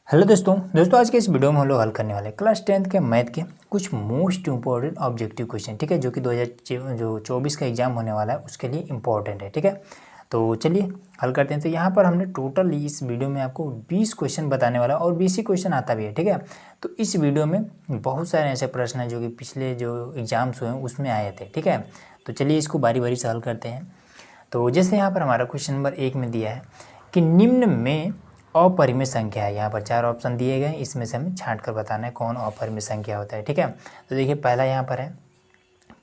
Hello दोस्तों आज के इस वीडियो में हम लोग हल करने वाले क्लास 10th के मैथ के कुछ मोस्ट इंपॉर्टेंट ऑब्जेक्टिव क्वेश्चन। ठीक है, जो कि 2024 का एग्जाम होने वाला है उसके लिए इम्पोर्टेंट है। ठीक है, तो चलिए हल करते हैं। तो यहाँ पर हमने टोटल इस वीडियो में आपको 20 क्वेश्चन बताने वाला और 20 ही क्वेश्चन आता भी है। ठीक है, तो इस वीडियो में बहुत सारे ऐसे प्रश्न हैं जो कि पिछले जो एग्जाम्स हुए हैं उसमें आए थे। ठीक है, तो चलिए इसको बारी बारी से हल करते हैं। तो जैसे यहाँ पर हमारा क्वेश्चन नंबर 1 में दिया है कि निम्न में अपरिमेय संख्या है। यहाँ पर 4 ऑप्शन दिए गए हैं, इसमें से हमें छांट कर बताना है कौन अपरिमेय संख्या होता है। ठीक है, तो देखिए पहला यहाँ पर है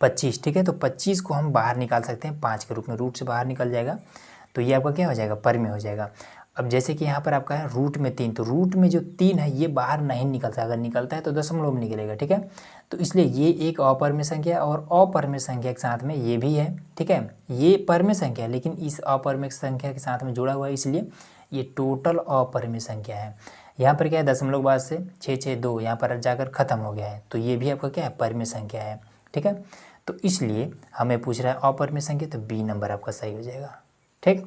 25। ठीक है, तो 25 को हम बाहर निकाल सकते हैं 5 के रूप में, रूट से बाहर निकल जाएगा तो ये आपका क्या हो जाएगा, परिमेय हो जाएगा। अब जैसे कि यहाँ पर आपका है रूट में 3, तो रूट में जो 3 है ये बाहर नहीं निकलता, अगर निकलता है तो दशमलव में निकलेगा। ठीक है, तो इसलिए ये एक अपरिमेय संख्या और अपरिमेय संख्या के साथ में ये भी है। ठीक है, ये परिमेय संख्या है लेकिन इस अपरिमेय संख्या के साथ में जुड़ा हुआ है, इसलिए ये टोटल अपरिमेय संख्या है। यहाँ पर क्या है, दशमलव बाद से 662 यहाँ पर जाकर खत्म हो गया है, तो ये भी आपका क्या है, परिमेय संख्या है। ठीक है, तो इसलिए हमें पूछ रहा है अपरिमेय संख्या, तो बी नंबर आपका सही हो जाएगा। ठीक,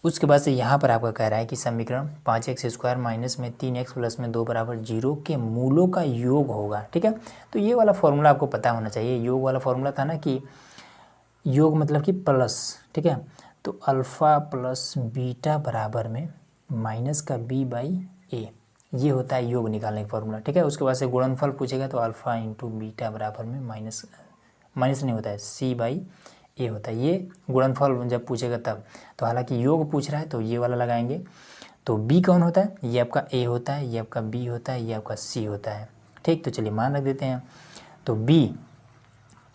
उसके बाद से यहाँ पर आपका कह रहा है कि समीकरण 5x² माइनस में 3x प्लस में 2 बराबर 0 के मूलों का योग होगा। ठीक है, तो ये वाला फॉर्मूला आपको पता होना चाहिए। योग वाला फॉर्मूला था ना कि योग मतलब कि प्लस। ठीक है, तो अल्फ़ा प्लस बीटा बराबर में माइनस का b बाई ए, ये होता है योग निकालने का फॉर्मूला। ठीक है, उसके बाद से गुणनफल पूछेगा तो अल्फ़ा इंटू बीटा बराबर में माइनस नहीं होता है, c बाई ए होता है। ये गुणनफल जब पूछेगा तब, तो हालांकि योग पूछ रहा है तो ये वाला लगाएंगे। तो b कौन होता है, ये आपका a होता है, ये आपका b होता है, ये आपका c होता है। ठीक, तो चलिए मान रख देते हैं। तो b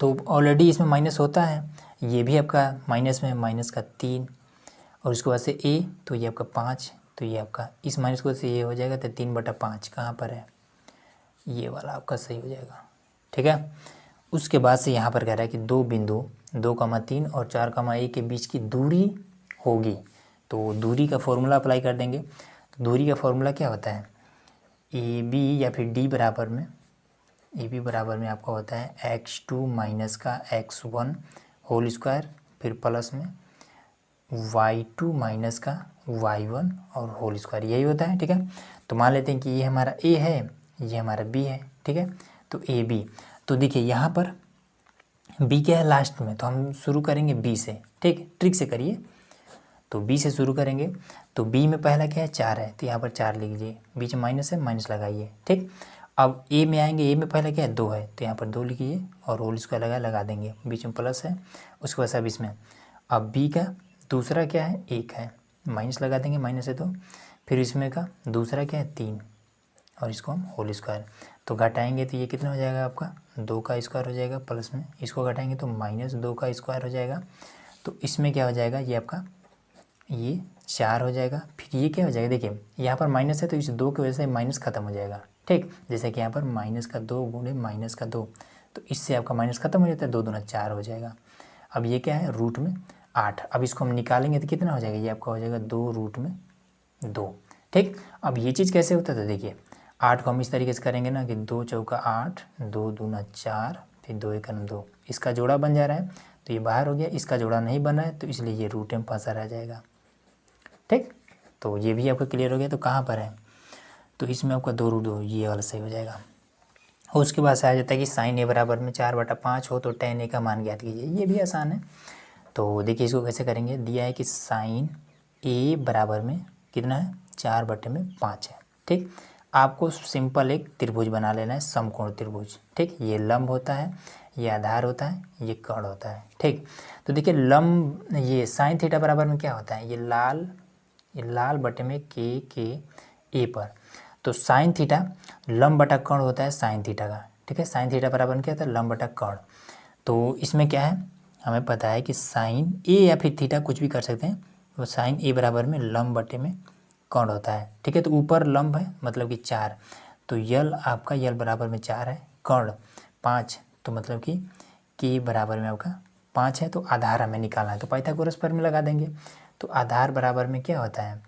तो ऑलरेडी इसमें माइनस होता है, ये भी आपका माइनस में, माइनस का 3, और उसके बाद से a तो ये आपका 5, तो ये आपका इस माइनस को से ये हो जाएगा, तो 3/5 कहाँ पर है, ये वाला आपका सही हो जाएगा। ठीक है, उसके बाद से यहाँ पर कह रहा है कि दो बिंदु 2,3 और 4,1 के बीच की दूरी होगी, तो दूरी का फॉर्मूला अप्लाई कर देंगे। तो दूरी का फॉर्मूला क्या होता है, ए बी या फिर डी बराबर में, ए बी बराबर में आपका होता है x2 माइनस का x1 होल स्क्वायर, फिर प्लस में y2 माइनस का y1 और होल स्क्वायर, यही होता है। ठीक है, तो मान लेते हैं कि ये हमारा a है, ये हमारा b है। ठीक है, तो ए बी, तो देखिए यहाँ पर b क्या है लास्ट में, तो हम शुरू करेंगे b से। ठीक, ट्रिक से करिए, तो b से शुरू करेंगे। तो b में पहला क्या है, 4 है, तो यहाँ पर 4 लिख लीजिए, बीच में माइनस है, माइनस लगाइए। ठीक, अब a में आएंगे, a में पहला क्या है, 2 है, तो यहाँ पर 2 लिखिए और होल स्क्वायर लगा देंगे, बीच में प्लस है। उसके बाद सब इसमें, अब b का दूसरा क्या है, 1 है, माइनस लगा देंगे, माइनस है तो, फिर इसमें का दूसरा क्या है, 3, और इसको हम होल स्क्वायर, तो घटाएंगे तो ये कितना हो जाएगा आपका, 2 का स्क्वायर हो जाएगा, प्लस में इसको घटाएंगे तो -2 का स्क्वायर हो जाएगा। तो इसमें क्या हो जाएगा, ये आपका ये 4 हो जाएगा। फिर ये क्या हो जाएगा, देखिए यहाँ पर माइनस है तो इस 2 की वजह से माइनस खत्म हो जाएगा। ठीक, जैसे कि यहाँ पर -2 गुणे -2, तो इससे आपका माइनस खत्म हो जाता है, 2 दूना 4 हो जाएगा। अब ये क्या है, रूट में 8, अब इसको हम निकालेंगे तो कितना हो जाएगा, ये आपका हो जाएगा 2√2। ठीक, अब ये चीज़ कैसे होता है, तो देखिए 8 को हम इस तरीके से करेंगे ना कि 2 चौका 8, 2 दूना 4, फिर 2 एकम 2, इसका जोड़ा बन जा रहा है तो ये बाहर हो गया, इसका जोड़ा नहीं बना है तो इसलिए ये रूट में फंसा रह जाएगा। ठीक, तो ये भी आपका क्लियर हो गया। तो कहाँ पर है, तो इसमें आपका 2√2, ये वाला सही हो जाएगा। और उसके बाद से आ जाता है कि साइन ए बराबर में 4/5 हो तो tan ए का मान ज्ञात कीजिए, ये भी आसान है। तो देखिए इसको कैसे करेंगे, दिया है कि साइन ए बराबर में कितना है, 4/5 है। ठीक, आपको सिंपल एक त्रिभुज बना लेना है, समकोण त्रिभुज। ठीक, ये लंब होता है, ये आधार होता है, ये कर्ण होता है। ठीक, तो देखिए लंब, ये साइन थीटा बराबर में क्या होता है, ये लाल बटे में के ए पर, तो साइन थीटा लंब बटा कर्ण होता है साइन थीटा का। ठीक है, साइन थीटा बराबर में क्या होता है, लंब बटा कर्ण। तो इसमें क्या है, हमें पता है कि साइन ए या फिर थीटा कुछ भी कर सकते हैं, वो साइन ए बराबर में लंब बटे में कर्ण होता है। ठीक है, तो ऊपर लंब है मतलब कि 4, तो यल आपका यल बराबर में 4 है, कर्ण 5, तो मतलब कि के बराबर में आपका 5 है, तो आधार हमें निकालना है, तो पाइथागोरस पर में लगा देंगे। तो आधार बराबर में क्या होता है,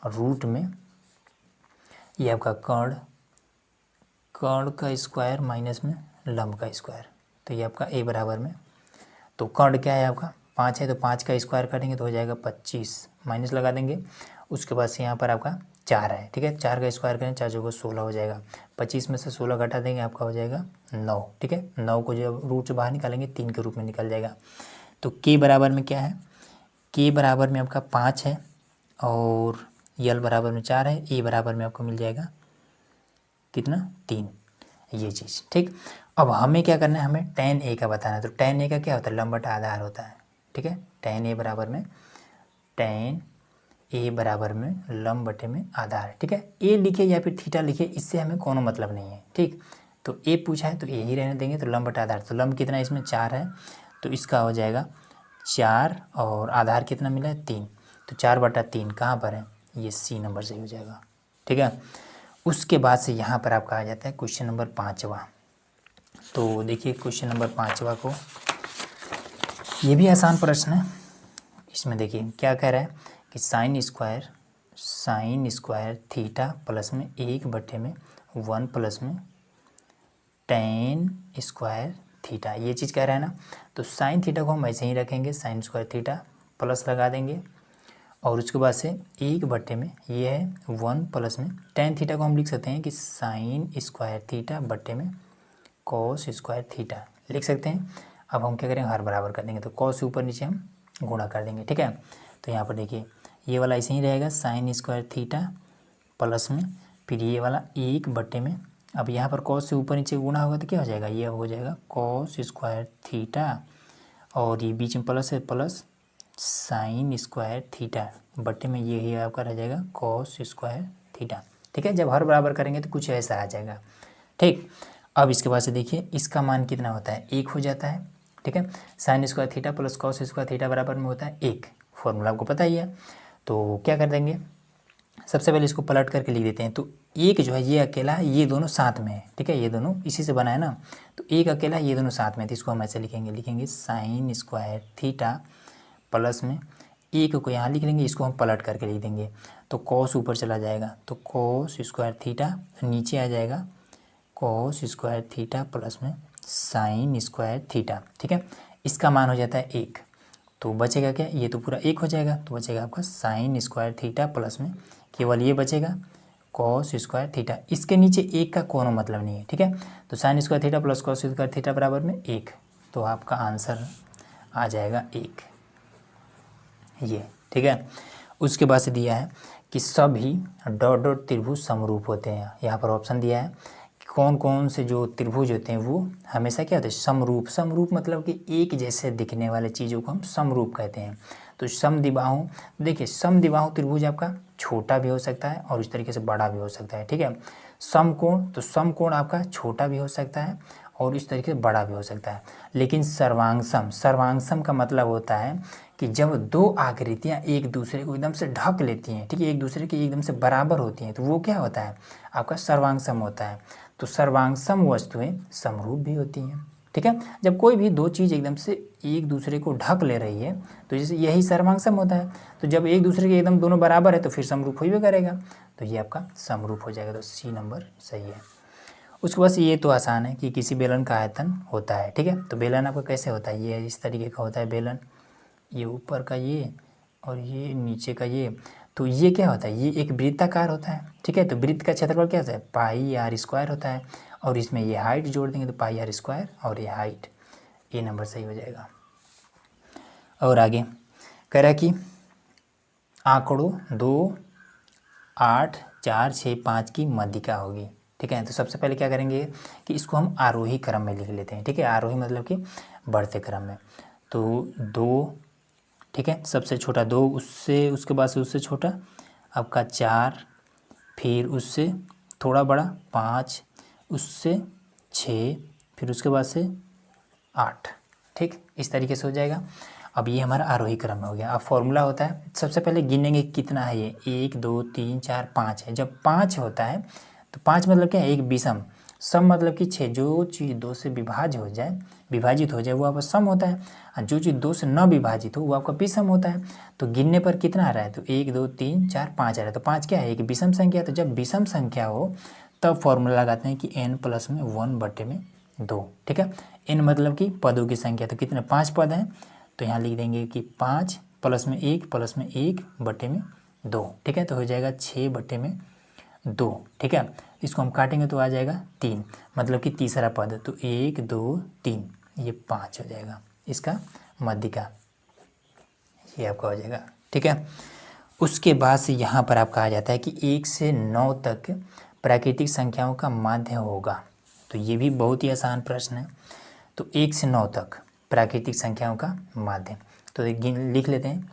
रूट में ये आपका कर्ण का स्क्वायर माइनस में लंब का स्क्वायर, तो ये आपका ए बराबर में, तो कर्ण क्या है आपका 5 है, तो 5 का स्क्वायर करेंगे तो हो जाएगा 25, माइनस लगा देंगे। उसके बाद से यहाँ पर आपका 4 है, ठीक है। 4 का स्क्वायर करें, 4 चौको 16 हो जाएगा। 25 में से 16 घटा देंगे, आपका हो जाएगा 9, ठीक है। 9 को जब रूट से बाहर निकालेंगे 3 के रूप में निकल जाएगा। तो के बराबर में क्या है, के बराबर में आपका 5 है और यल बराबर में 4 है, ए बराबर में आपको मिल जाएगा कितना, 3, ये चीज़, ठीक। अब हमें क्या करना है, हमें tan a का बताना है। तो tan a का क्या होता है, लंब बटा आधार होता है, ठीक है। tan a बराबर में लंब बटे में आधार, ठीक है। a लिखे या फिर थीटा लिखे, इससे हमें कोनो मतलब नहीं है, ठीक। तो a पूछा है तो a ही रहने देंगे। तो लंब बटा आधार, तो लंब कितना है इसमें, 4 है, तो इसका हो जाएगा 4 और आधार कितना मिला है, 3। तो 4/3 कहाँ पर है, ये सी नंबर सही हो जाएगा, ठीक है। उसके बाद से यहाँ पर आपका आ जाता है क्वेश्चन नंबर 5वां। तो देखिए क्वेश्चन नंबर 5वां को, ये भी आसान प्रश्न है। इसमें देखिए क्या कह रहा है कि साइन स्क्वायर थीटा प्लस में 1/1 प्लस में tan स्क्वायर थीटा, ये चीज़ कह रहा है ना। तो साइन थीटा को हम ऐसे ही रखेंगे, साइन स्क्वायर थीटा प्लस लगा देंगे और उसके बाद से 1/में ये है 1 प्लस में tan थीटा को हम लिख सकते हैं कि साइन स्क्वायर थीटा बटे में कॉस स्क्वायर थीटा लिख सकते हैं। अब हम क्या करेंगे, हर बराबर कर देंगे, तो कॉस से ऊपर नीचे हम गुणा कर देंगे, ठीक है। तो यहाँ पर देखिए ये वाला ऐसे ही रहेगा, साइन स्क्वायर थीटा प्लस में फिर ये वाला 1/में, अब यहाँ पर कॉस से ऊपर नीचे गुणा होगा तो क्या हो जाएगा, ये हो जाएगा कॉस स्क्वायर थीटा और ये बीच में प्लस है, प्लस साइन स्क्वायर थीटा बटे में ये ही आपका रह जाएगा कॉस स्क्वायर थीटा, ठीक है। जब हर बराबर करेंगे तो कुछ ऐसा आ जाएगा, ठीक। अब इसके बाद से देखिए इसका मान कितना होता है, 1 हो जाता है, ठीक है। Sine square theta plus cos square theta बराबर में होता है 1, फॉर्मूला आपको पता ही है। तो क्या कर देंगे, सबसे पहले इसको पलट करके लिख देते हैं। तो एक जो है ये अकेला है, ये दोनों साथ में है, ठीक है, ये दोनों इसी से बना है ना। तो एक अकेला, ये दोनों साथ में है, तो इसको हम ऐसे लिखेंगे साइन स्क्वायर थीटा प्लस में 1 को यहाँ लिख लेंगे, इसको हम पलट करके लिख देंगे। तो कॉस ऊपर चला जाएगा, तो कॉस स्क्वायर थीटा नीचे आ जाएगा कॉस स्क्वायर थीटा प्लस में साइन स्क्वायर थीटा, ठीक है। इसका मान हो जाता है 1, तो बचेगा क्या, ये तो पूरा 1 हो जाएगा, तो बचेगा आपका साइन स्क्वायर थीटा प्लस में केवल ये बचेगा कॉस स्क्वायर थीटा। इसके नीचे 1 का कोनो मतलब नहीं है, ठीक है। तो sine square theta plus cos square theta बराबर में 1, तो आपका आंसर आ जाएगा 1, ये, ठीक है। उसके बाद से दिया है कि सभी डॉट डॉट त्रिभुज समरूप होते हैं। यहाँ पर ऑप्शन दिया है कि कौन कौन से जो त्रिभुज होते हैं वो हमेशा क्या होते हैं, समरूप। समरूप मतलब कि एक जैसे दिखने वाले चीज़ों को हम समरूप कहते हैं। तो समद्विबाहु, देखिए समद्विबाहु त्रिभुज आपका छोटा भी हो सकता है और इस तरीके से बड़ा भी हो सकता है, ठीक है। समकोण, तो समकोण आपका छोटा भी हो सकता है और इस तरीके से बड़ा भी हो सकता है। लेकिन सर्वांगसम, सर्वांगसम का मतलब होता है कि जब दो आकृतियाँ एक दूसरे को एकदम से ढक लेती हैं, ठीक है, एक दूसरे के एकदम से बराबर होती हैं, तो वो क्या होता है, आपका सर्वांगसम होता है। तो सर्वांगसम वस्तुएं समरूप भी होती हैं, ठीक है। जब कोई भी दो चीज़ एकदम से एक दूसरे को ढक ले रही है तो जैसे यही सर्वांगसम होता है। तो जब एक दूसरे के एकदम दोनों बराबर है तो फिर समरूप ही करेगा, तो ये आपका समरूप हो जाएगा। तो सी नंबर सही है। उसके बाद ये तो आसान है कि किसी बेलन का आयतन होता है, ठीक है। तो बेलन आपका कैसे होता है, ये इस तरीके का होता है बेलन, ये ऊपर का ये और ये नीचे का ये। तो ये क्या होता है, ये एक वृत्ताकार होता है, ठीक है। तो वृत्त का क्षेत्रफल क्या होता है, पाई आर स्क्वायर होता है और इसमें ये हाइट जोड़ देंगे तो पाई आर स्क्वायर और ये हाइट, ये नंबर सही हो जाएगा। और आगे कह रहा है कि आंकड़ों 2, 8, 4, 6, 5 की मध्यिका होगी, ठीक है। तो सबसे पहले क्या करेंगे कि इसको हम आरोही क्रम में लिख लेते हैं, ठीक है। आरोही मतलब कि बढ़ते क्रम में। तो 2, ठीक है, सबसे छोटा 2, उससे उसके बाद से उससे छोटा आपका 4, फिर उससे थोड़ा बड़ा 5, उससे 6, फिर उसके बाद से 8, ठीक, इस तरीके से हो जाएगा। अब ये हमारा आरोही क्रम में हो गया। अब फॉर्मूला होता है, सबसे पहले गिनेंगे कितना है ये, 1, 2, 3, 4, 5 है। जब 5 होता है तो 5 मतलब क्या है, एक विषम। सम मतलब कि 6, जो चीज़ 2 से विभाजित हो जाए वो आपका सम होता है, और जो चीज़ 2 से न विभाजित हो वो आपका विषम होता है। तो गिनने पर कितना आ रहा है, तो 1, 2, 3, 4, 5 आ रहा है। तो 5 क्या है, एक विषम संख्या। तो जब विषम संख्या हो तब फॉर्मूला लगाते हैं कि n प्लस में 1/2, ठीक है। n मतलब कि पदों की संख्या, तो कितने 5 पद हैं, तो यहाँ लिख देंगे कि 5 प्लस में 1 प्लस में 1/2, 2, ठीक है। तो हो जाएगा 6/2, ठीक है। इसको हम काटेंगे तो आ जाएगा 3, मतलब कि तीसरा पद, तो 1 2 3 ये 5 हो जाएगा इसका मध्य का, ये आपका हो जाएगा, ठीक है। उसके बाद से यहाँ पर आपका आ जाता है कि 1 से 9 तक प्राकृतिक संख्याओं का माध्य होगा। तो ये भी बहुत ही आसान प्रश्न है। तो 1 से 9 तक प्राकृतिक संख्याओं का माध्य, तो लिख लेते हैं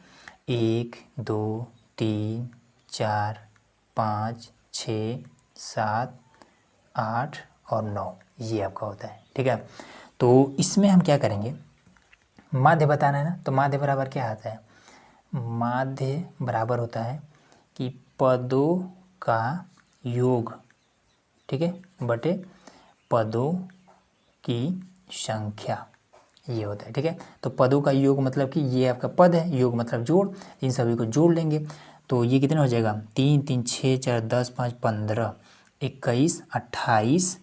1 2 3 4 5 6 7 8 और 9, ये आपका होता है, ठीक है। तो इसमें हम क्या करेंगे, माध्य बताना है ना, तो माध्य बराबर क्या आता है, माध्य बराबर होता है कि पदों का योग, ठीक है, बटे पदों की संख्या, ये होता है, ठीक है। तो पदों का योग मतलब कि ये आपका पद है, योग मतलब जोड़, इन सभी को जोड़ लेंगे तो ये कितना हो जाएगा, 3 3 6 4 10 5 15 21 28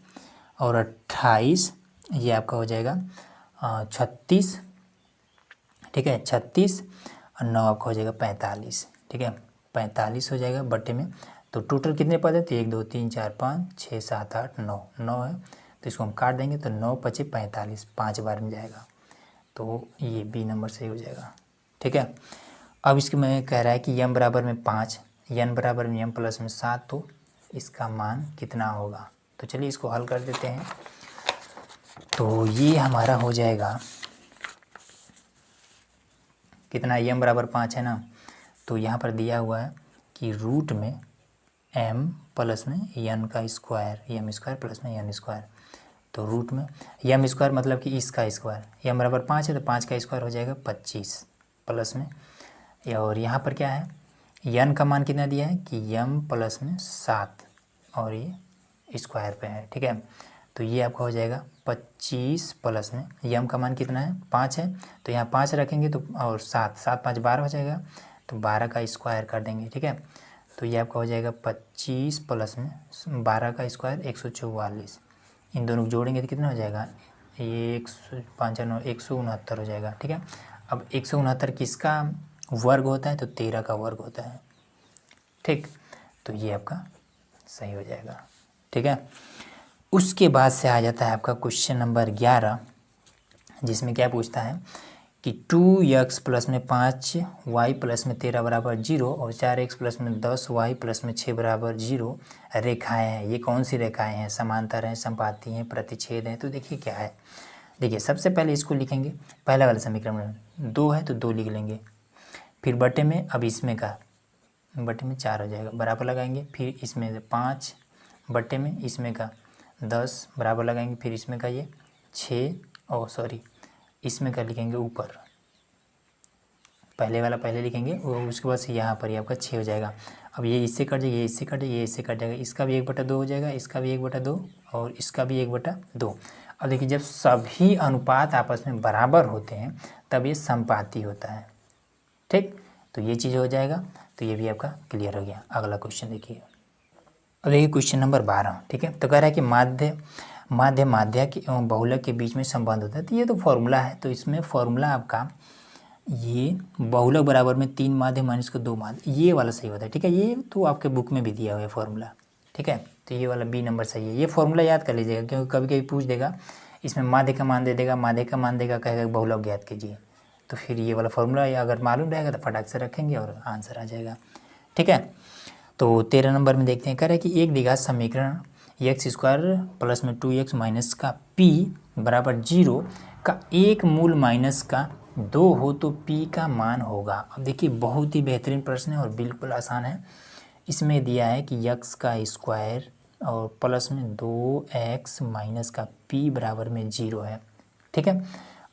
और 28, ये आपका हो जाएगा 36, ठीक है, 36 और 9 आपका हो जाएगा 45, ठीक है, 45 हो जाएगा बट्टे में। तो टोटल कितने पद है, तो 1 2 3 4 5 6 7 8 9, 9 है, तो इसको हम काट देंगे तो 9 5 45, 5 बार में जाएगा, तो ये बी नंबर सही हो जाएगा, ठीक है। अब इसके में कह रहा है कि यम बराबर में 5, यन बराबर में यम प्लस में 7, तो इसका मान कितना होगा। तो चलिए इसको हल कर देते हैं। तो ये हमारा हो जाएगा कितना, यम बराबर 5 है ना, तो यहाँ पर दिया हुआ है कि रूट में m प्लस में यन का स्क्वायर, यम स्क्वायर प्लस में यन स्क्वायर, तो रूट में यम स्क्वायर मतलब कि इसका स्क्वायर, यम बराबर 5 है तो 5 का स्क्वायर हो जाएगा 25 प्लस में, और यहाँ पर क्या है, यन का मान कितना दिया है कि यम प्लस में 7 और ये स्क्वायर पे है, ठीक है। तो ये आपका हो जाएगा 25 प्लस में यम का मान कितना है 5 है, तो यहाँ 5 रखेंगे तो और 7 7 5 12 हो जाएगा, तो 12 का स्क्वायर कर देंगे, ठीक है। तो ये आपका हो जाएगा 25 प्लस में 12 का स्क्वायर 144, इन दोनों को जोड़ेंगे तो कितना हो जाएगा, ये 169 हो जाएगा, ठीक है। अब 169 किसका वर्ग होता है, तो 13 का वर्ग होता है, ठीक। तो ये आपका सही हो जाएगा, ठीक है। उसके बाद से आ जाता है आपका क्वेश्चन नंबर 11, जिसमें क्या पूछता है कि 2x प्लस में 5y प्लस में 13 बराबर 0 और 4x प्लस में 10y प्लस में 6 बराबर 0 रेखाएं हैं। ये कौन सी रेखाएं हैं, समांतर हैं, संपाती हैं, प्रतिच्छेद हैं। तो देखिए क्या है, देखिए सबसे पहले इसको लिखेंगे, पहला वाला समीकरण में 2 है तो 2 लिख लेंगे, फिर बटे में, अब इसमें का बटे में 4 हो जाएगा, बराबर लगाएंगे, फिर इसमें 5 बटे में इसमें का 10 बराबर लगाएंगे, फिर इसमें का ये 6 और सॉरी इसमें का लिखेंगे ऊपर, पहले वाला पहले लिखेंगे और उसके बाद से यहाँ पर ये आपका 6 हो जाएगा। अब ये इससे कट जाएगा, ये इससे कट जाएगा, ये इससे कट जाएगा, इसका भी 1/2 हो जाएगा, इसका भी 1/2 और इसका भी 1/2। अब देखिए जब सभी अनुपात आपस में बराबर होते हैं तब ये संपाती होता है, ठीक। तो ये चीज़ हो जाएगा, तो ये भी आपका क्लियर हो गया। अगला क्वेश्चन देखिए, अब देखिए क्वेश्चन नंबर 12, ठीक है। तो कह रहा है कि माध्यक एवं बहुलक के बीच में संबंध होता है, तो ये तो फॉर्मूला है, तो इसमें फॉर्मूला आपका ये बहुलक बराबर में 3 माध्य माइनस को 2 माध्य, ये वाला सही होता है, ठीक है। ये तो आपके बुक में भी दिया हुआ है फॉर्मूला, ठीक है। तो ये वाला बी नंबर सही है, ये फॉर्मूला याद कर लीजिएगा, क्योंकि कभी कभी पूछ देगा, इसमें माध्य का मान दे देगा, माध्य का मान देगा, कहेगा बहुलक ज्ञात कीजिए, तो फिर ये वाला फॉर्मूला अगर मालूम रहेगा तो फटाक से रखेंगे और आंसर आ जाएगा, ठीक है। तो 13 नंबर में देखते हैं, कह रहा है कि एक द्विघात समीकरण एक्स स्क्वायर प्लस में 2x माइनस का p बराबर 0 का एक मूल माइनस का 2 हो तो p का मान होगा। अब देखिए बहुत ही बेहतरीन प्रश्न है और बिल्कुल आसान है। इसमें दिया है कि x का स्क्वायर और प्लस में 2x माइनस का p बराबर में 0 है, ठीक है।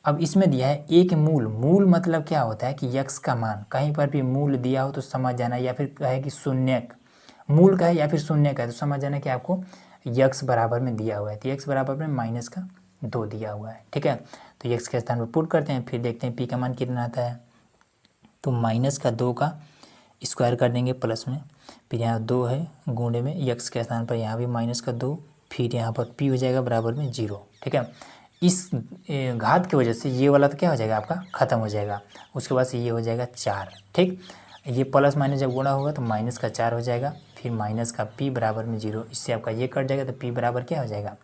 अब इसमें दिया है एक मूल मतलब क्या होता है कि x का मान, कहीं पर भी मूल दिया हो तो समझ जाना, या फिर कहे कि शून्य मूल का है या फिर शून्य का है तो समझ जाना कि आपको x बराबर में दिया हुआ है, तो x बराबर में माइनस का 2 दिया हुआ है, ठीक है। तो x के स्थान पर पुट करते हैं, फिर देखते हैं p का मान कितना आता है, तो माइनस का 2 का स्क्वायर कर देंगे प्लस में, फिर यहाँ 2 है गुणे में x के स्थान पर यहाँ भी माइनस का 2, फिर यहाँ पर p हो जाएगा बराबर में 0, ठीक है। इस घात की वजह से ये वाला तो क्या हो जाएगा आपका ख़त्म हो जाएगा, उसके बाद से ये हो जाएगा 4, ठीक। ये प्लस माइनस जब गुणा होगा तो माइनस का 4 हो जाएगा, फिर माइनस का p बराबर में 0, इससे आपका ये कट जाएगा तो p बराबर क्या हो जाएगा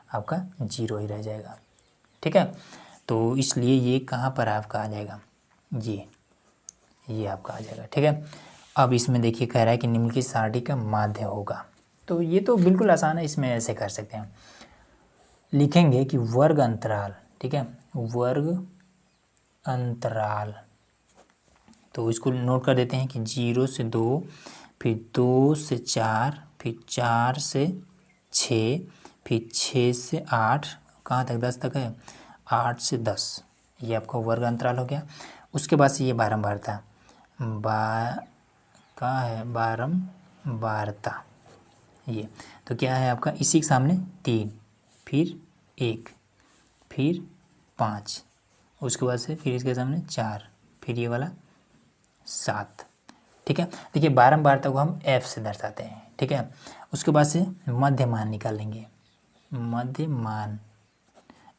आपका 0 ही रह जाएगा। ठीक है, तो इसलिए ये कहाँ पर आपका आ जाएगा, ये आपका आ जाएगा। ठीक है, अब इसमें देखिए कह रहा है कि निम्नलिखित सारणी का माध्य होगा, तो ये तो बिल्कुल आसान है, इसमें ऐसे कर सकते हैं, लिखेंगे कि वर्ग अंतराल, ठीक है, वर्ग अंतराल, तो इसको नोट कर देते हैं कि 0 से 2, फिर 2 से 4, फिर 4 से 6, फिर 6 से 8, कहाँ तक 10 तक है, 8 से 10, ये आपका वर्ग अंतराल हो गया। उसके बाद से ये बारंबारता, कहाँ है बारंबारता, ये तो क्या है आपका, इसी के सामने 3, फिर 1, फिर 5, उसके बाद से फिर इसके सामने 4, फिर ये वाला 7। ठीक है, देखिए बारंबारता को हम f से दर्शाते हैं। ठीक है, उसके बाद से मध्यमान निकालेंगे, मध्यमान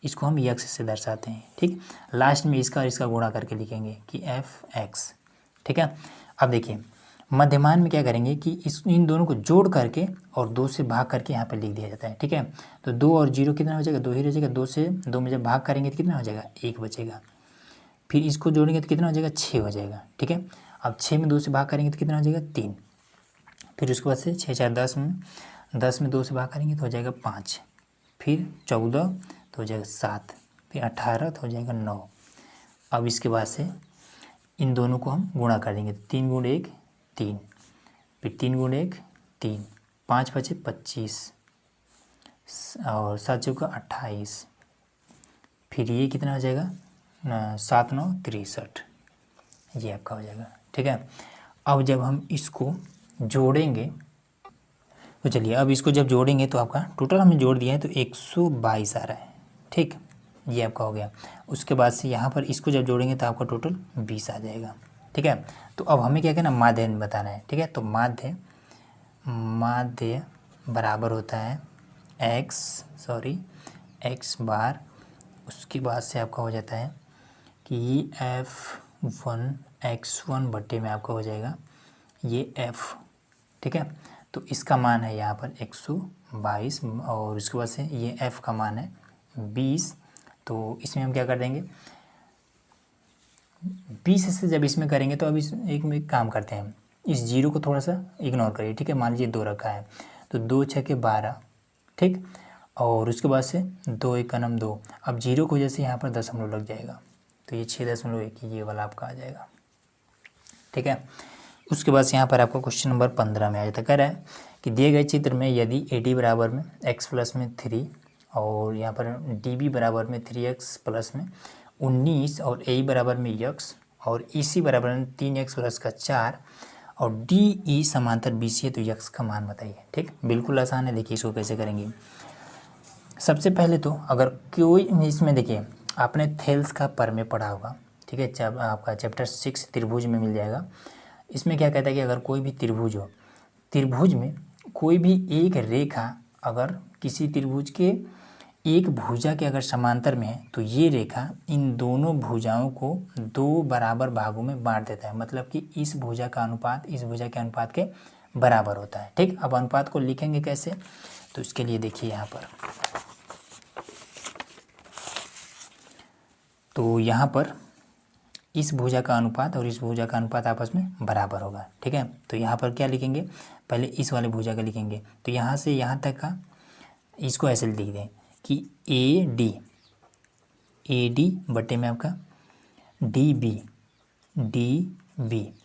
इसको हम x से दर्शाते हैं। ठीक, लास्ट में इसका और इसका गुणा करके लिखेंगे कि fx। ठीक है, अब देखिए मध्यमान में क्या करेंगे कि इन दोनों को जोड़ करके और 2 से भाग करके यहाँ पे लिख दिया जाता है। ठीक है, तो 2 और 0 कितना हो जाएगा, 2 ही रह जाएगा, 2 से 2 में जब भाग करेंगे तो कितना हो जाएगा, 1 बचेगा, फिर इसको जोड़ेंगे तो कितना हो जाएगा, 6 हो जाएगा। ठीक है, अब 6 में 2 से भाग करेंगे तो कितना हो जाएगा, 3, फिर उसके बाद से 6 4 10 में 2 से भाग करेंगे तो हो जाएगा 5, फिर 14 तो हो जाएगा 7, फिर 18 तो हो जाएगा 9। अब इसके बाद से इन दोनों को हम गुणा कर देंगे, 3 गुण 1 3, फिर 3 गुण 1 3, 5 बचे 25 और 7 चौका 28, फिर ये कितना हो जाएगा 7 9 63, ये आपका हो जाएगा। ठीक है, अब जब हम इसको जोड़ेंगे तो चलिए अब इसको जब जोड़ेंगे तो आपका टोटल हमने जोड़ दिया है तो 122 आ रहा है। ठीक, ये आपका हो गया। उसके बाद से यहाँ पर इसको जब जोड़ेंगे तो आपका टोटल 20 आ जाएगा। ठीक है, तो अब हमें क्या करना, माध्य बताना है। ठीक है, तो माध्य बराबर होता है x बार, उसके बाद से आपका हो जाता है कि f1 x1 बट्टे में आपका हो जाएगा ये f। ठीक है, तो इसका मान है यहाँ पर 122 और उसके बाद से ये f का मान है 20। तो इसमें हम क्या कर देंगे, 20 से जब इसमें करेंगे तो अब इस एक में काम करते हैं, इस 0 को थोड़ा सा इग्नोर करिए। ठीक है, मान लीजिए 2 रखा है तो 2 6 के 12। ठीक, और उसके बाद से 2 1 का नम 2, अब 0 को जैसे यहाँ पर दशमलव लग जाएगा तो ये 6.1 ये वाला आपका आ जाएगा। ठीक है, उसके बाद से यहाँ पर आपको क्वेश्चन नंबर 15 में आ जाता, कह रहा है कि दिए गए चित्र में यदि AD बराबर में x प्लस में 3 और यहाँ पर DB बराबर में 3x प्लस में 19 और AE बराबर में x और EC बराबर में 3x प्लस का 4 और DE समांतर BC है तो x का मान बताइए। ठीक, बिल्कुल आसान है, देखिए इसको कैसे करेंगे। सबसे पहले तो अगर कोई इसमें देखिए आपने थेल्स का पर में पढ़ा होगा। ठीक है, जब आपका चैप्टर 6 त्रिभुज में मिल जाएगा। इसमें क्या कहता है कि अगर कोई भी त्रिभुज हो, त्रिभुज में कोई भी एक रेखा अगर किसी त्रिभुज के एक भुजा के अगर समांतर में है तो ये रेखा इन दोनों भुजाओं को 2 बराबर भागों में बांट देता है, मतलब कि इस भुजा का अनुपात इस भुजा के अनुपात के बराबर होता है। ठीक, अब अनुपात को लिखेंगे कैसे, तो इसके लिए देखिए यहाँ पर, तो यहाँ पर इस भुजा का अनुपात और इस भुजा का अनुपात आपस में बराबर होगा। ठीक है, तो यहाँ पर क्या लिखेंगे, पहले इस वाले भुजा का लिखेंगे, तो यहाँ से यहाँ तक का इसको ऐसे लिख दें कि AD बटे में आपका DB।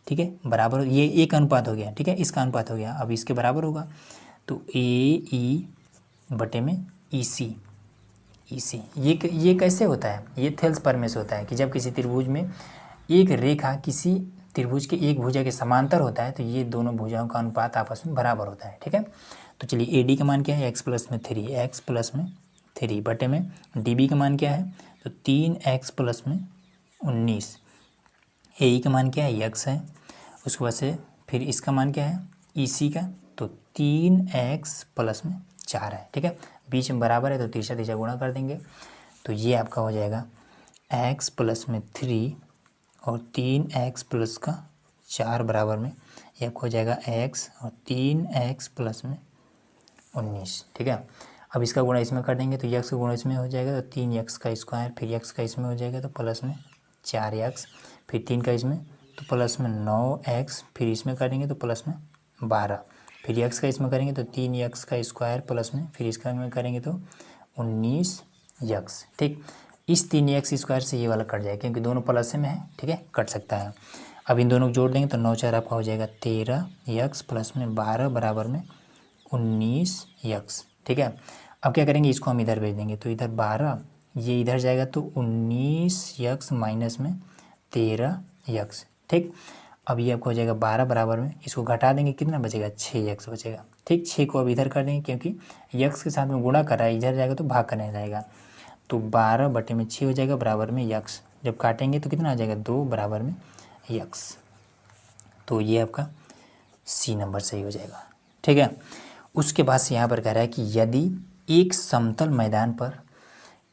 ठीक है, बराबर, ये एक अनुपात हो गया। ठीक है, इसका अनुपात हो गया, अब इसके बराबर होगा तो AE बटे में EC। ये कैसे होता है, ये थेल्स पर में से होता है कि जब किसी त्रिभुज में एक रेखा किसी त्रिभुज के एक भुजा के समांतर होता है तो ये दोनों भुजाओं का अनुपात आपस में बराबर होता है। ठीक है, तो चलिए AD का मान क्या है, x प्लस में 3 बटे में DB का मान क्या है, तो 3x प्लस में 19, AE का मान क्या है, x है, उसके बाद से फिर इसका मान क्या है EC का, तो 3x प्लस में 4 है। ठीक है, बीच में बराबर है तो तीसरा गुणा कर देंगे तो ये आपका हो जाएगा x प्लस में 3 और 3x प्लस का 4 बराबर में ये हो जाएगा x और 3x प्लस में 19। ठीक है, अब इसका गुणा इसमें कर देंगे तो x का गुणा इसमें हो जाएगा तो 3x का स्क्वायर, फिर x का इसमें हो जाएगा तो प्लस में 4x, फिर 3 का इसमें तो प्लस में 9x, फिर इसमें करेंगे तो प्लस में 12, फिर x का इसमें करेंगे तो 3x का स्क्वायर प्लस में, फिर इसका में करेंगे तो 19x। ठीक, इस 3x स्क्वायर से ये वाला कट जाएगा क्योंकि दोनों प्लस में है। ठीक है, कट सकता है। अब इन दोनों को जोड़ देंगे तो 9 4 आपका हो जाएगा 13x प्लस में 12 बराबर में 19x। ठीक है, अब क्या करेंगे, इसको हम इधर भेज देंगे तो इधर 12 ये इधर जाएगा तो 19x माइनस में 13x। ठीक, अब ये आपको हो जाएगा 12 बराबर में, इसको घटा देंगे कितना बचेगा, 6x बचेगा। ठीक, 6 को अब इधर कर देंगे क्योंकि x के साथ में गुणा कर रहा है, इधर जाएगा तो भाग करने जाएगा तो 12 बटे में 6 हो जाएगा बराबर में x। जब काटेंगे तो कितना आ जाएगा, 2 बराबर में x। तो ये आपका सी नंबर सही हो जाएगा। ठीक है, उसके बाद से यहाँ पर कह रहा है कि यदि एक समतल मैदान पर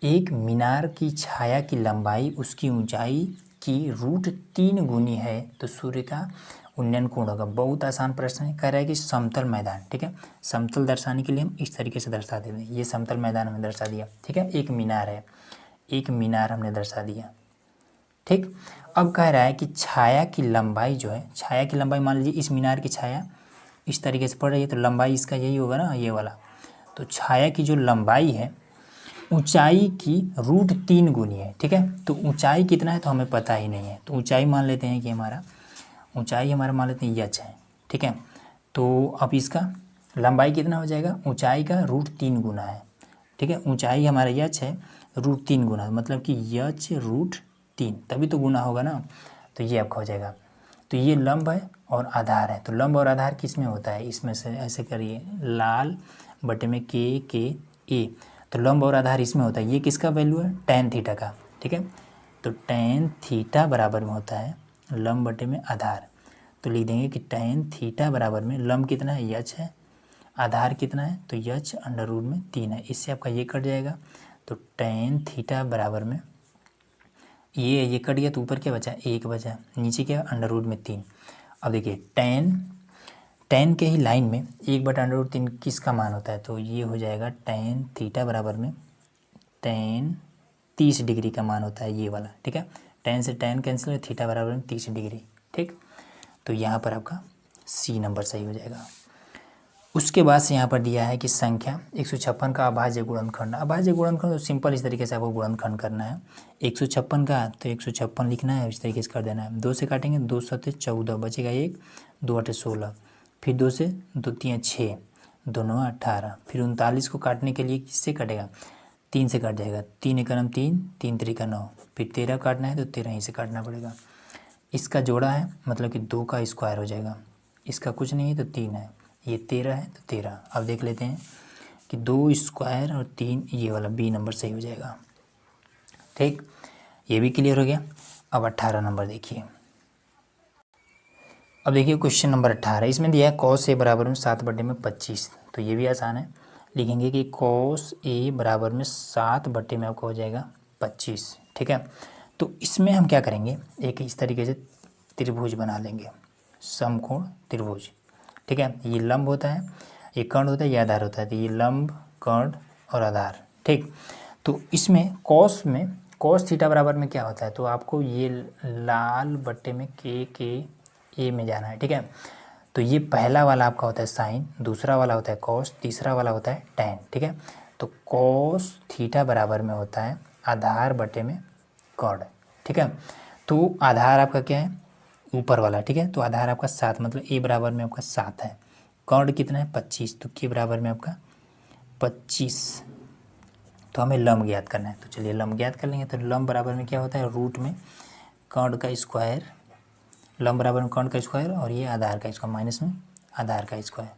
एक मीनार की छाया की लंबाई उसकी ऊंचाई की √3 गुनी है तो सूर्य का उन्नयन कोण होगा। बहुत आसान प्रश्न है, कह रहा है कि समतल मैदान। ठीक है, समतल दर्शाने के लिए हम इस तरीके से दर्शा देते हैं, ये समतल मैदान हमने दर्शा दिया। ठीक है, एक मीनार है, एक मीनार हमने दर्शा दिया। ठीक, अब कह रहा है कि छाया की लंबाई जो है, छाया की लंबाई मान लीजिए इस मीनार की छाया इस तरीके से पड़ रही है तो लंबाई इसका यही होगा ना, ये वाला। तो छाया की जो लंबाई है ऊंचाई की √3 गुनी है। ठीक है, तो ऊंचाई कितना है तो हमें पता ही नहीं है, तो ऊंचाई मान लेते हैं कि ऊंचाई हमारा मान लेते हैं h है। ठीक है, तो अब इसका लंबाई कितना हो जाएगा, ऊंचाई का √3 गुना है। ठीक है, ऊंचाई हमारा h है, √3 गुना मतलब कि h √3 तभी तो गुना होगा ना, तो ये आपका हो जाएगा। तो ये लंब है और आधार है, तो लंब और आधार किस में होता है, इसमें से ऐसे करिए लाल बटे में के ए, तो लंब और आधार इसमें होता है। ये किसका वैल्यू है, tan थीटा का। ठीक है, तो tan थीटा बराबर में होता है लंब बटे में आधार, तो लिख देंगे कि tan थीटा बराबर में लंब कितना है h है, आधार कितना है तो h √3 है। इससे आपका ये कट जाएगा तो tan थीटा बराबर में ये कट गया तो ऊपर क्या बचा, 1 बचा, नीचे क्या √3। अब देखिए tan के ही लाइन में 1/√3 किसका मान होता है, तो ये हो जाएगा tan थीटा बराबर में tan 30 डिग्री का मान होता है ये वाला। ठीक है, tan से tan कैंसिल है, थीटा बराबर में 30 डिग्री। ठीक, तो यहाँ पर आपका सी नंबर सही हो जाएगा। उसके बाद से यहाँ पर दिया है कि संख्या 156 का अभाज्य गुणनखंड। अभाज्य गुणनखंड तो सिंपल इस तरीके से आपको गुणनखंड करना है। 156 का तो 156 लिखना है, इस तरीके से कर देना है। 2 से काटेंगे 2 7 14 बचेगा 1, 2 8 16, फिर 2 से 2 3 6, 2 9 18, फिर 39 को काटने के लिए किससे कटेगा, 3 से काट जाएगा, 3 एकम 3, 3 3 9, फिर 13 काटना है तो 13 ही से काटना पड़ेगा। इसका जोड़ा है मतलब कि 2 का स्क्वायर हो जाएगा, इसका कुछ नहीं है तो 3 है, ये 13 है तो 13। अब देख लेते हैं कि 2 स्क्वायर और 3, ये वाला बी नंबर सही हो जाएगा। ठीक, ये भी क्लियर हो गया। अब 18 नंबर देखिए। अब देखिए क्वेश्चन नंबर 18, इसमें दिया है cos a बराबर में 7/25। तो ये भी आसान है, लिखेंगे कि cos a बराबर में 7 में आपका हो जाएगा 25। ठीक है, तो इसमें हम क्या करेंगे, एक इस तरीके से त्रिभुज बना लेंगे, समकोण त्रिभुज। ठीक है, ये लंब होता है, ये कर्ण होता है, ये आधार होता है, तो ये लंब कर्ण और आधार। ठीक, तो इसमें cos थीटा बराबर में क्या होता है, तो आपको ये लाल बट्टे में के ए में जाना है। ठीक है, तो ये पहला वाला आपका होता है साइन, दूसरा वाला होता है cos, तीसरा वाला होता है tan। ठीक है, तो cos थीटा बराबर में होता है आधार बटे में कर्ण। ठीक है, तो आधार आपका क्या है, ऊपर वाला। ठीक है, तो आधार आपका 7 मतलब a बराबर में आपका 7 है, कर्ण कितना है 25, तो के बराबर में आपका 25। तो हमें लंब ज्ञात करना है, तो चलिए लंब ज्ञात कर लेंगे। तो लंब बराबर में क्या होता है, रूट में कर्ण का स्क्वायर, लंब बराबर में कर्ण का स्क्वायर और ये आधार का स्क्वायर माइनस में आधार का स्क्वायर।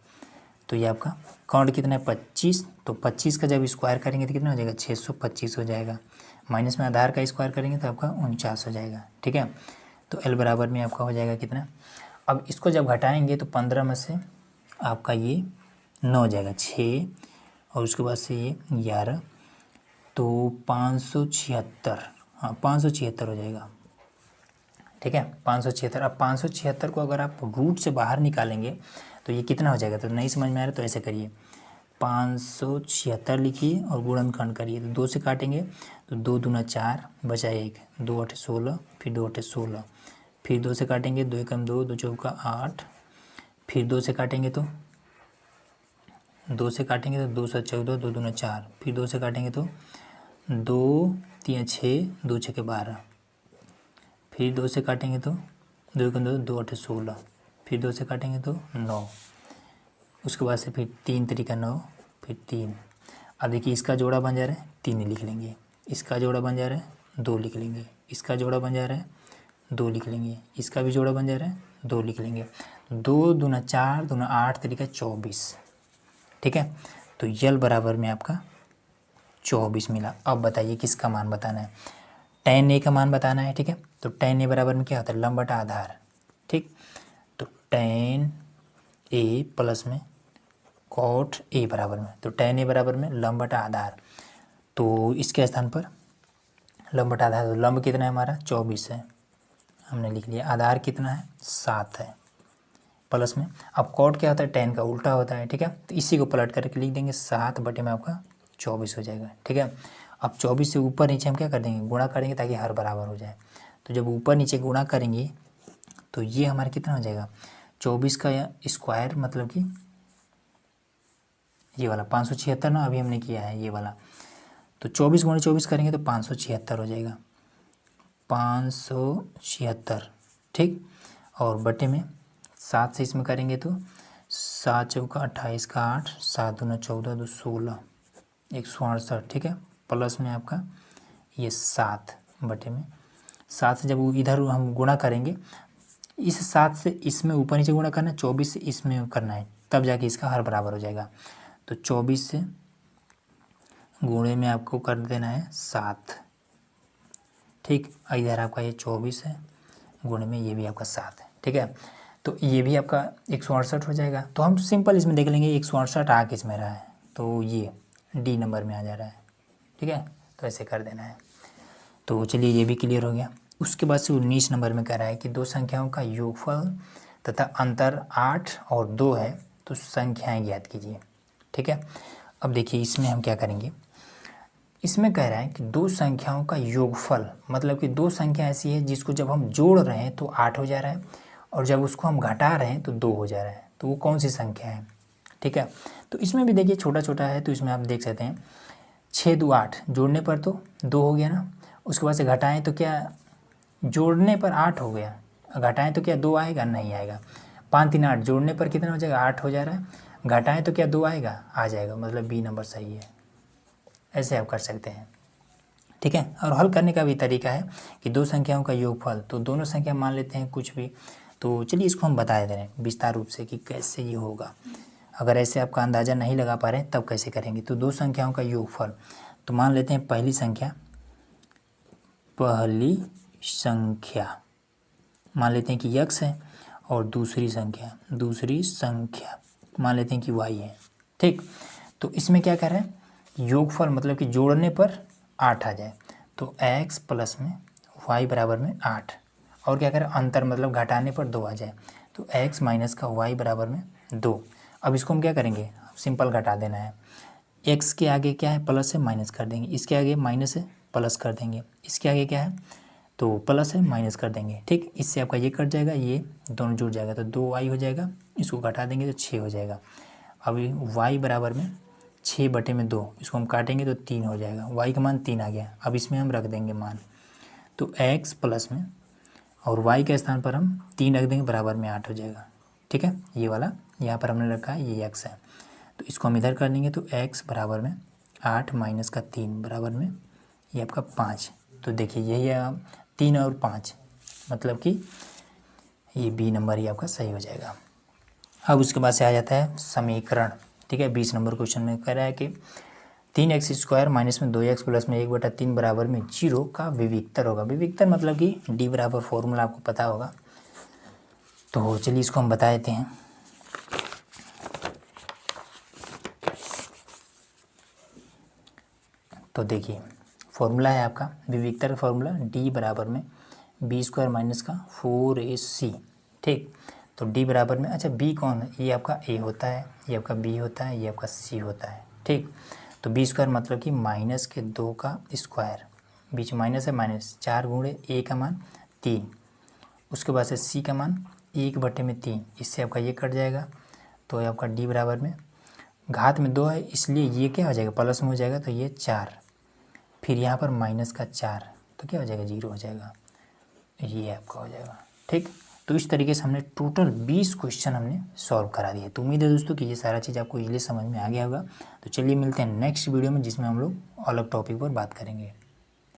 तो ये आपका कर्ण कितना है 25, तो 25 का जब स्क्वायर करेंगे तो कितना हो जाएगा 625 हो जाएगा, माइनस में आधार का स्क्वायर करेंगे तो आपका 49 हो जाएगा। ठीक है, तो एल बराबर में आपका हो जाएगा कितना, अब इसको जब घटाएंगे तो 15 में से आपका ये 9 हो जाएगा, 6 और उसके बाद से ये 11, तो 576, हाँ 576 हो जाएगा। ठीक है 576। अब 576 को अगर आप रूट से बाहर निकालेंगे तो ये कितना हो जाएगा, तो नहीं समझ में आ रहा तो ऐसे करिए 576 लिखिए और गुणनखंड करिए। तो 2 से काटेंगे तो 2 दूना 4 बचा 1, 2 8 16, फिर 2 8 16, फिर 2 से काटेंगे 2 एकम 2, 2 चौका 8, फिर 2 से काटेंगे तो 2 से काटेंगे तो 2 7 14, 2 दूना 4, फिर 2 से काटेंगे तो 2 3 6, 2 6 12, फिर 2 से काटेंगे तो 2 एकम 2, 2 8 16, फिर 2 से काटेंगे तो 9, उसके बाद से फिर 3 तरीका 9, फिर 3। अब देखिए इसका जोड़ा बन जा रहा है 3 लिख लेंगे, इसका जोड़ा बन जा रहा है 2 लिख लेंगे, इसका जोड़ा बन जा रहा है 2 लिख लेंगे, इसका भी जोड़ा बन जा रहा है 2 लिख लेंगे। 2 दूना 4 दूना 8 तरीका 24, ठीक है। तो यल बराबर में आपका 24 मिला। अब बताइए किसका मान बताना है, tan a का मान बताना है, ठीक है। तो tan a बराबर में क्या होता है, लंब बटा आधार, ठीक। तो tan a प्लस में cot a बराबर में, तो tan a बराबर में लंब बटा आधार, तो इसके स्थान पर लंब बटा आधार, तो लंब कितना है हमारा 24 है, हमने लिख लिया। आधार कितना है 7 है, प्लस में अब कॉट क्या होता है, tan का उल्टा होता है, ठीक है। तो इसी को पलट करके लिख देंगे 7 बटे में आपका 24 हो जाएगा, ठीक है। अब 24 से ऊपर नीचे हम क्या कर देंगे, गुणा करेंगे ताकि हर बराबर हो जाए। तो जब ऊपर नीचे गुणा करेंगे तो ये हमारा कितना हो जाएगा 24 का स्क्वायर, मतलब कि ये वाला 576 ना अभी हमने किया है ये वाला, तो 24 गुणा 24 करेंगे तो 576 हो जाएगा, 576, ठीक। और बटे में 7 से इसमें करेंगे तो 7 चौका 28 का 8, 7 दूना 14, 2 16, 168, ठीक है। प्लस में आपका ये 7 बटे में 7 से जब इधर हम गुणा करेंगे, इस 7 से इसमें ऊपर नीचे गुणा करना है, 24 से इसमें करना है, तब जाके इसका हर बराबर हो जाएगा। तो 24 से गुणे में आपको कर देना है 7, ठीक। इधर आपका ये 24 है, गुणे में ये भी आपका 7 है, ठीक है। तो ये भी आपका 168 हो जाएगा। तो हम सिंपल इसमें देख लेंगे 168 आ किस में रहा है, तो ये डी नंबर में आ जा रहा है, ठीक है। तो ऐसे कर देना है। तो चलिए ये भी क्लियर हो गया। उसके बाद से 19 नंबर में कह रहा है कि दो संख्याओं का योगफल तथा अंतर 8 और 2 है, तो संख्याएं ज्ञात कीजिए, ठीक है। अब देखिए इसमें हम क्या करेंगे, इसमें कह रहा है कि दो संख्याओं का योगफल, मतलब कि दो संख्या ऐसी है जिसको जब हम जोड़ रहे हैं तो 8 हो जा रहा है, और जब उसको हम घटा रहे हैं तो 2 हो जा रहा है, तो वो कौन सी संख्या है, ठीक है। तो इसमें भी देखिए छोटा छोटा है, तो इसमें आप देख सकते हैं 6 2 8, जोड़ने पर तो 2 हो गया ना, उसके बाद से घटाएं तो क्या, जोड़ने पर 8 हो गया, घटाएं तो क्या 2 आएगा, नहीं आएगा। 5 3 8, जोड़ने पर कितना हो जाएगा 8 हो जा रहा है, घटाएं तो क्या 2 आएगा, आ जाएगा, मतलब बी नंबर सही है। ऐसे आप कर सकते हैं, ठीक है। और हल करने का भी तरीका है कि दो संख्याओं का योगफल, तो दोनों संख्या मान लेते हैं कुछ भी, तो चलिए इसको हम बता दे रहे हैं विस्तार रूप से कि कैसे ये होगा। अगर ऐसे आपका अंदाज़ा नहीं लगा पा रहे तब कैसे करेंगे। तो दो संख्याओं का योगफल, तो मान लेते हैं पहली संख्या मान लेते हैं कि x है, और दूसरी संख्या मान लेते हैं कि y है, ठीक। तो इसमें क्या कर रहे हैं, योगफल मतलब कि जोड़ने पर 8 आ जाए, तो x प्लस में y बराबर में 8, और क्या करें अंतर मतलब घटाने पर 2 आ जाए, तो x माइनस का y बराबर में 2। अब इसको हम क्या करेंगे, सिंपल घटा देना है, x के आगे क्या है प्लस है माइनस कर देंगे, इसके आगे माइनस है प्लस कर देंगे, इसके आगे क्या है तो प्लस है माइनस कर देंगे, ठीक। इससे आपका ये कट जाएगा, ये दोनों जुड़ जाएगा, तो 2y हो जाएगा, इसको घटा देंगे तो 6 हो जाएगा। अभी y बराबर में 6 बटे में 2, इसको हम काटेंगे तो 3 हो जाएगा, y का मान 3 आ गया। अब इसमें हम रख देंगे मान, तो x प्लस में और y के स्थान पर हम 3 रख देंगे, बराबर में 8 हो जाएगा, ठीक है। ये वाला यहाँ पर हमने रखा है, ये x है, तो इसको हम इधर कर देंगे, तो x बराबर में 8 माइनस का 3 बराबर में ये आपका 5। तो देखिए यही है 3 और 5, मतलब कि ये बी नंबर ही आपका सही हो जाएगा। अब उसके बाद से आ जाता है समीकरण, ठीक है। 20 नंबर क्वेश्चन में कह रहा है कि 3x² माइनस में 2x प्लस में 1/3 बराबर में 0 का विविक्तर होगा। विविक्तर मतलब कि डी बराबर फॉर्मूला आपको पता होगा, तो चलिए इसको हम बता देते हैं। तो देखिए फॉर्मूला है आपका विविक्तर फॉर्मूला, डी बराबर में बी स्क्वायर माइनस का 4ac, ठीक। तो डी बराबर में, अच्छा बी कौन है, ये आपका ए होता है, ये आपका बी होता है, ये आपका सी होता है, ठीक। तो बी स्क्वायर मतलब कि माइनस के 2 का स्क्वायर, बीच माइनस है, माइनस 4 गुणे ए का मान 3, उसके बाद से सी का मान 1/3, इससे आपका ये कट जाएगा। तो आपका डी बराबर में घात में 2 है, इसलिए ये क्या हो जाएगा, प्लस में हो जाएगा, तो ये 4, फिर यहाँ पर माइनस का 4, तो क्या हो जाएगा, 0 हो जाएगा, ये आपका हो जाएगा, ठीक। तो इस तरीके से हमने टोटल 20 क्वेश्चन हमने सॉल्व करा दिए। तो उम्मीद है दोस्तों कि ये सारा चीज़ आपको इजीली समझ में आ गया होगा। तो चलिए मिलते हैं नेक्स्ट वीडियो में, जिसमें हम लोग अलग टॉपिक पर बात करेंगे।